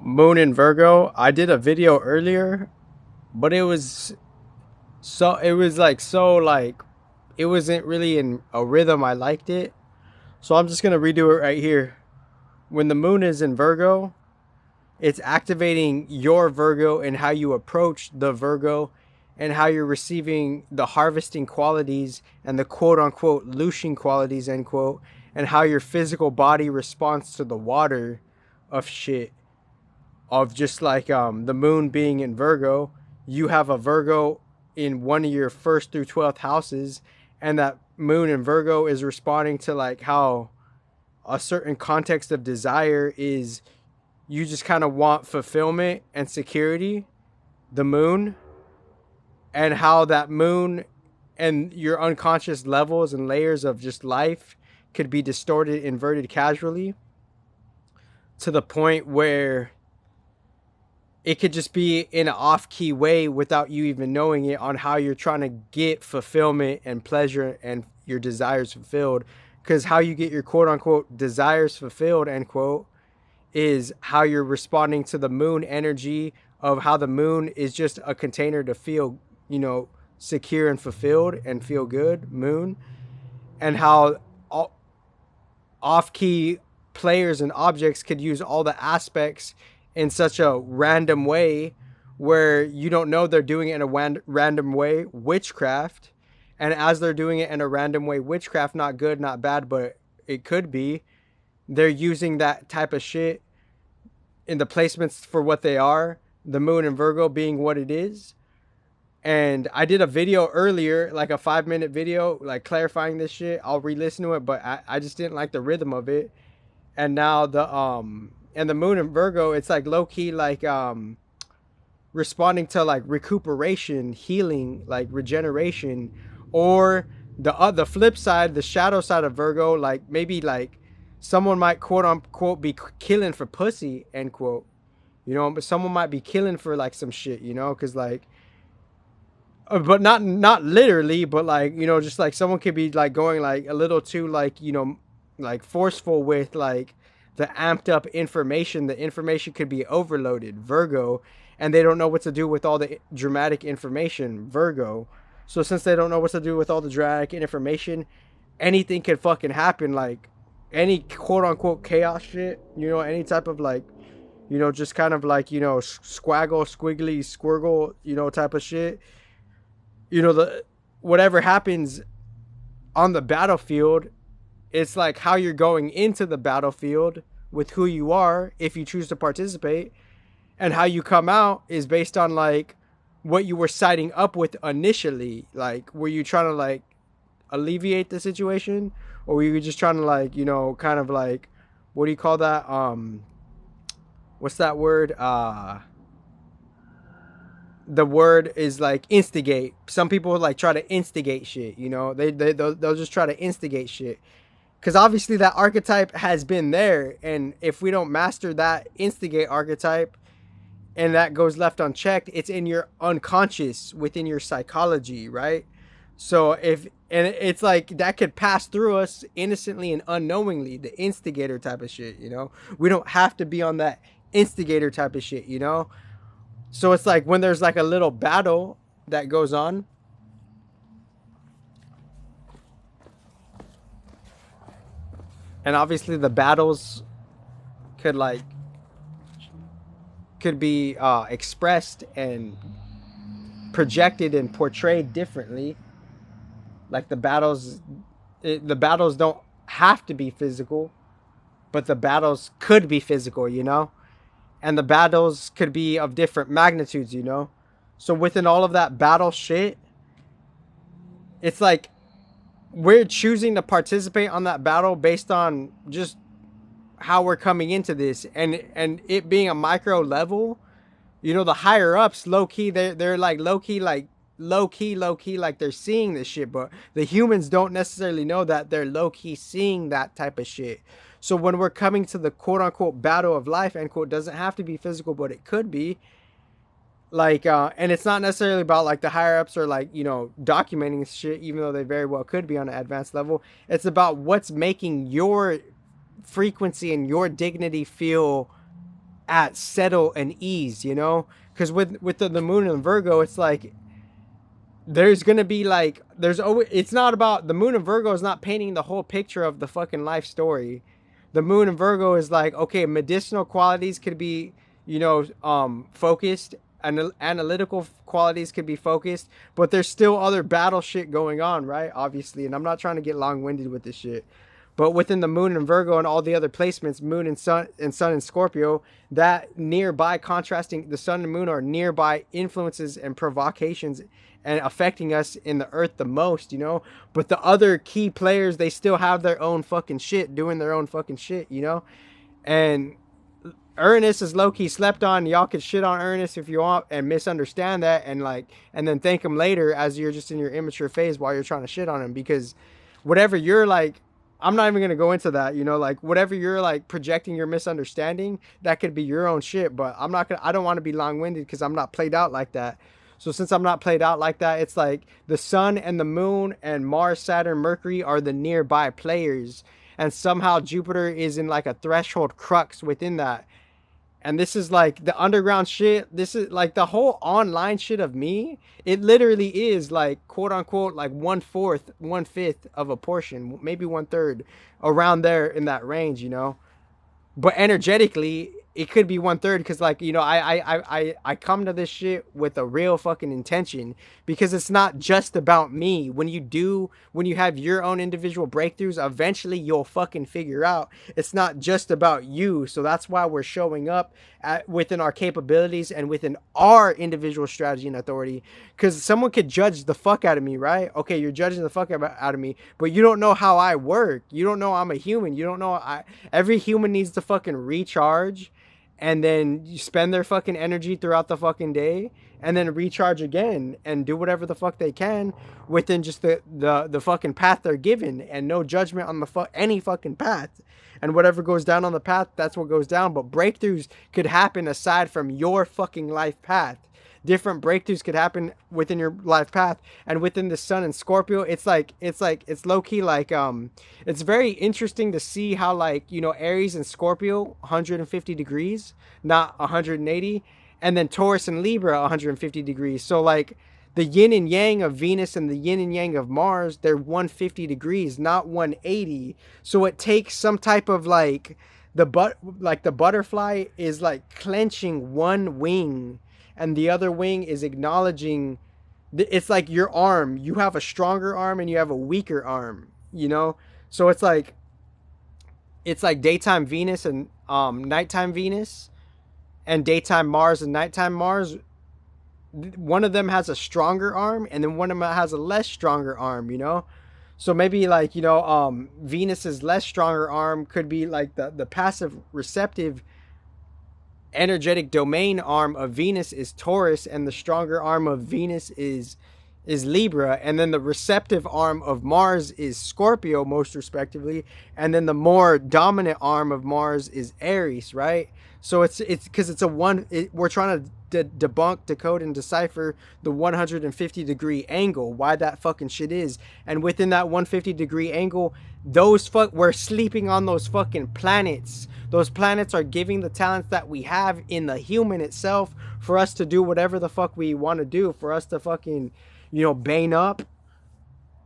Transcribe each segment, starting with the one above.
Moon in Virgo. I did a video earlier, but it was like it wasn't really in a rhythm I liked it. So I'm just gonna redo it right here. When the moon is in Virgo, it's activating your Virgo and how you approach the Virgo and how you're receiving the harvesting qualities and the quote unquote Lucian qualities end quote, and how your physical body responds to the water of shit, of just like the moon being in Virgo. You have a Virgo in one of your first through 12th houses, and that moon in Virgo is responding to like how a certain context of desire is, you just kind of want fulfillment and security, the moon, and how that moon and your unconscious levels and layers of just life could be distorted, inverted casually to the point where it could just be in an off-key way without you even knowing it, on how you're trying to get fulfillment and pleasure and your desires fulfilled. Because how you get your quote-unquote desires fulfilled, end quote, is how you're responding to the moon energy, of how the moon is just a container to feel, secure and fulfilled and feel good, moon. And how off-key players and objects could use all the aspects in such a random way, where you don't know they're doing it in a random way, witchcraft. And as they're doing it in a random way, witchcraft, not good, not bad, but it could be, they're using that type of shit in the placements for what they are, the moon and Virgo being what it is. And I did a video earlier, like a 5-minute video, like clarifying this shit. I'll re-listen to it, but I just didn't like the rhythm of it. And now the moon in Virgo, it's like low key, like responding to like recuperation, healing, like regeneration. Or the flip side, the shadow side of Virgo, like maybe like someone might quote unquote be killing for pussy, end quote, but someone might be killing for like some shit, because like, but not literally, but like, just like someone could be like going like a little too like, like forceful with like the amped up information. The information could be overloaded, Virgo, and they don't know what to do with all the dramatic information, Virgo. So since they don't know what to do with all the dramatic information, anything could fucking happen. Like any quote unquote chaos shit, any type of like, just kind of like, squaggle, squiggly, squirgle, type of shit. The whatever happens on the battlefield, it's like how you're going into the battlefield with who you are if you choose to participate, and how you come out is based on like what you were siding up with initially. Like, were you trying to like alleviate the situation, or were you just trying to like, kind of like, what do you call that? What's that word? The word is like instigate. Some people like try to instigate shit, they'll just try to instigate shit. Because obviously that archetype has been there, and if we don't master that instigate archetype and that goes left unchecked, it's in your unconscious, within your psychology, right? So and it's like that could pass through us innocently and unknowingly, the instigator type of shit, we don't have to be on that instigator type of shit, so it's like when there's like a little battle that goes on, and obviously the battles could like could be expressed and projected and portrayed differently. Like the battles don't have to be physical, but the battles could be physical, and the battles could be of different magnitudes, so within all of that battle shit, it's like we're choosing to participate on that battle based on just how we're coming into this, and it being a micro level. The higher ups, low key, they're like low key, like they're seeing this shit, but the humans don't necessarily know that they're low key seeing that type of shit. So when we're coming to the quote unquote battle of life, end quote, doesn't have to be physical, but it could be. Like, and it's not necessarily about like the higher ups are like, documenting this shit, even though they very well could be on an advanced level. It's about what's making your frequency and your dignity feel at settle and ease, you know? Because with the moon and Virgo, it's like there's gonna be like there's always it's not about the moon and Virgo is not painting the whole picture of the fucking life story. The moon and Virgo is like, okay, medicinal qualities could be, focused, and analytical qualities could be focused, but there's still other battle shit going on, right? Obviously, and I'm not trying to get long-winded with this shit. But within the moon and Virgo and all the other placements, moon and sun and Scorpio, that nearby contrasting the sun and moon are nearby influences and provocations and affecting us in the earth the most, you know? But the other key players, they still have their own fucking shit, doing their own fucking shit, you know? And Ernest is low key slept on. Y'all can shit on Ernest if you want and misunderstand that, and then thank him later as you're just in your immature phase while you're trying to shit on him, because whatever you're like, I'm not even gonna go into that, you know, like whatever you're like projecting your misunderstanding, that could be your own shit. But I don't want to be long winded because I'm not played out like that. So since I'm not played out like that, it's like the sun and the moon and Mars, Saturn, Mercury are the nearby players, and somehow Jupiter is in like a threshold crux within that. And this is like the underground shit. This is like the whole online shit of me. It literally is like quote unquote like 1/4, 1/5 of a portion, maybe 1/3, around there in that range, you know. But energetically, it could be 1/3 because, like, you know, I come to this shit with a real fucking intention, because it's not just about me. When you have your own individual breakthroughs, eventually you'll fucking figure out it's not just about you. So that's why we're showing up within our capabilities and within our individual strategy and authority. Because someone could judge the fuck out of me, right? Okay, you're judging the fuck out of me, but you don't know how I work. You don't know I'm a human. You don't know every human needs to fucking recharge, and then you spend their fucking energy throughout the fucking day, and then recharge again and do whatever the fuck they can within just the fucking path they're given, and no judgment on any fucking path. And whatever goes down on the path, that's what goes down. But breakthroughs could happen aside from your fucking life path. Different breakthroughs could happen within your life path. And within the sun and Scorpio, it's low key like it's very interesting to see how, like, you know, Aries and Scorpio 150 degrees, not 180, and then Taurus and Libra 150 degrees. So like the yin and yang of Venus and the yin and yang of Mars, they're 150 degrees, not 180. So it takes some type of like the butterfly is like clenching one wing, and the other wing is acknowledging. It's like your arm. You have a stronger arm and you have a weaker arm, you know? So it's like daytime Venus and nighttime Venus, and daytime Mars and nighttime Mars. One of them has a stronger arm, and then one of them has a less stronger arm, you know? So maybe, like, you know, Venus's less stronger arm could be like the passive receptive energetic domain arm of Venus is Taurus, and the stronger arm of Venus is Libra, and then the receptive arm of Mars is Scorpio, most respectively, and then the more dominant arm of Mars is Aries, right? So it's because it's we're trying to debunk, decode, and decipher the 150-degree angle, why that fucking shit is. And within that 150-degree angle, we're sleeping on those fucking planets. Those planets are giving the talents that we have in the human itself for us to do whatever the fuck we want to do, for us to fucking, you know, bane up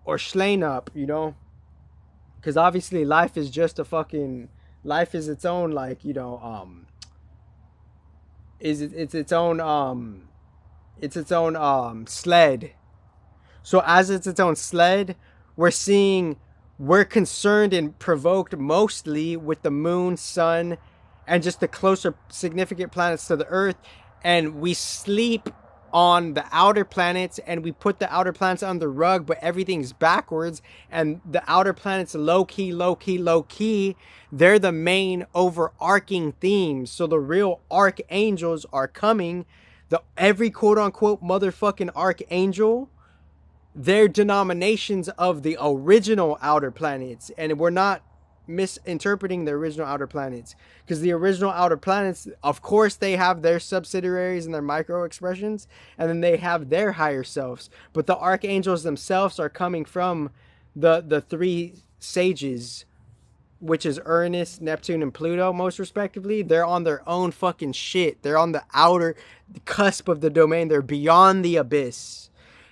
or slain up, you know? Because obviously life is its own, like, you know, it's its own sled. So as it's its own sled, we're concerned and provoked mostly with the moon, sun, and just the closer significant planets to the earth, and we sleep on the outer planets, and we put the outer planets on the rug, but everything's backwards, and the outer planets low key, they're the main overarching themes. So the real archangels are coming. Every quote unquote motherfucking archangel, they're denominations of the original outer planets, and we're not misinterpreting the original outer planets, because the original outer planets, of course, they have their subsidiaries and their micro expressions, and then they have their higher selves, but the archangels themselves are coming from the three sages which is Uranus, Neptune, and Pluto, most respectively, they're on their own fucking shit. They're on the outer cusp of the domain. They're beyond the abyss.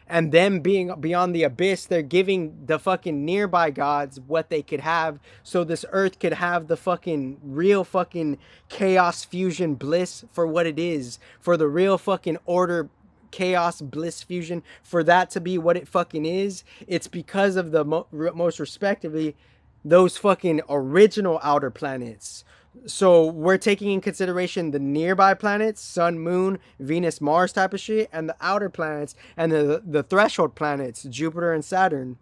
And them being beyond the abyss, they're giving the fucking nearby gods what they could have, so this earth could have the fucking real fucking chaos fusion bliss for what it is, for the real fucking order chaos bliss fusion, for that to be what it fucking is. It's because of the most respectively those fucking original outer planets. So we're taking in consideration the nearby planets, Sun, Moon, Venus, Mars type of shit, and the outer planets and the threshold planets, Jupiter and Saturn.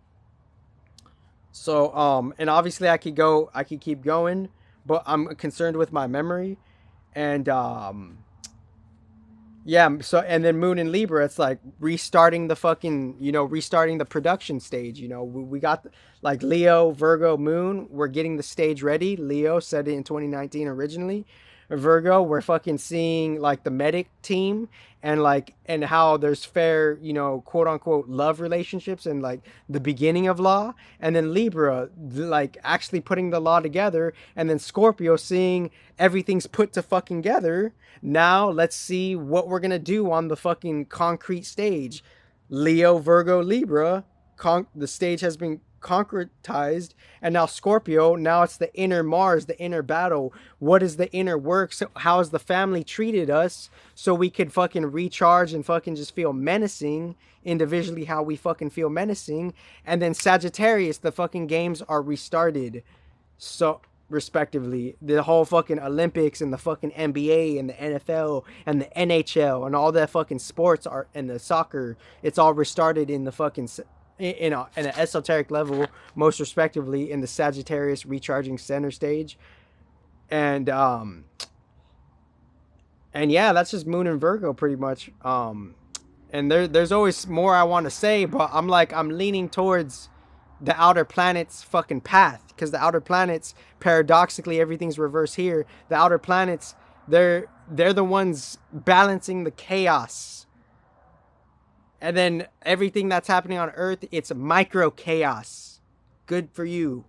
So and obviously I could keep going, but I'm concerned with my memory. And yeah, so and then Moon and Libra, it's like restarting the fucking, restarting the production stage. We got like Leo, Virgo, Moon, we're getting the stage ready. Leo said it in 2019 originally. Virgo, we're fucking seeing like the medic team and how there's fair, quote unquote love relationships and like the beginning of law. And then Libra, like actually putting the law together. And then Scorpio seeing everything's put to fucking together. Now let's see what we're gonna do on the fucking concrete stage. Leo, Virgo, Libra, the stage has been concretized, and now Scorpio, now it's the inner Mars, the inner battle. What is the inner work? So how has the family treated us so we could fucking recharge and fucking just feel menacing individually, how we fucking feel menacing. And then Sagittarius, the fucking games are restarted, so respectively the whole fucking Olympics and the fucking NBA and the NFL and the NHL and all that fucking sports are, and the soccer, it's all restarted in the fucking in an esoteric level, most respectively in the Sagittarius recharging center stage. And yeah, that's just Moon and Virgo pretty much. And there's always more I want to say, but I'm leaning towards the outer planets fucking path, because the outer planets, paradoxically, everything's reversed here. The outer planets, they're the ones balancing the chaos, and then everything that's happening on Earth, it's micro chaos. Good for you.